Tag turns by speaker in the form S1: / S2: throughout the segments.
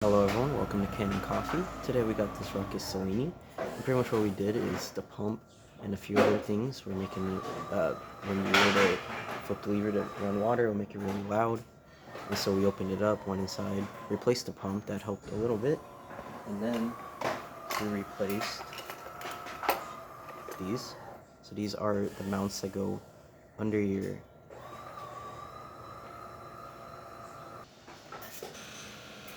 S1: Hello everyone, welcome to Kanen Coffee. Today we got this ruckus Cellini. And pretty much what we did is the pump and a few other things. We're making, when you were to flip the lever to run water, it'll make it really loud. And so we opened it up, went inside, replaced the pump, that helped a little bit. And then we replaced these. So these are the mounts that go under your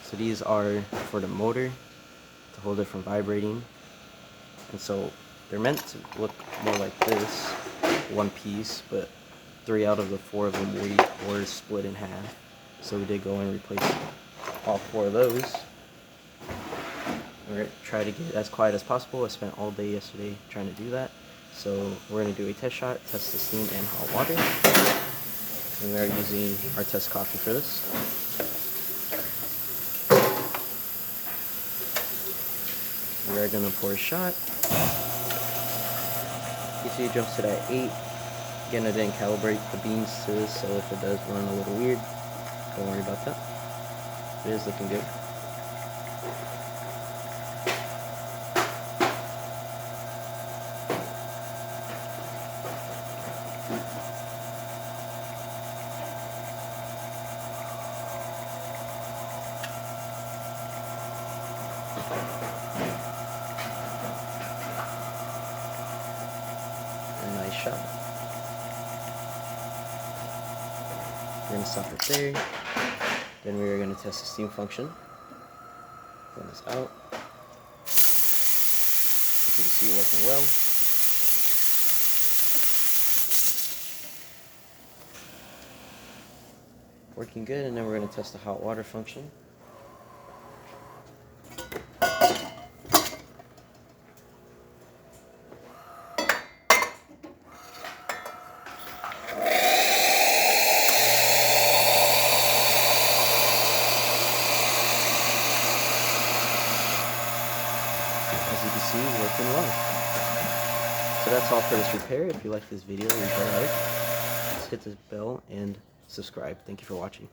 S1: So these are for the motor to hold it from vibrating, and so they're meant to look more like this, one piece, but 3 out of the 4 of them were split in half. So we did go and replace all 4 of those. We're going to try to get it as quiet as possible. I spent all day yesterday trying to do that. So we're going to do a test shot, test the steam and hot water. And we are using our test coffee for this. We are going to pour a shot. You see it jumps it at 8. Again, I didn't calibrate the beans to this, so if it does run a little weird, don't worry about that. It is looking good. A nice shot. We're going to stop it there. Then we are going to test the steam function. Run this out. As you can see, working well. Working good, and then we're going to test the hot water function. As you can see, working well. So that's all for this repair. If you like this video, leave a like, just hit the bell and subscribe. Thank you for watching.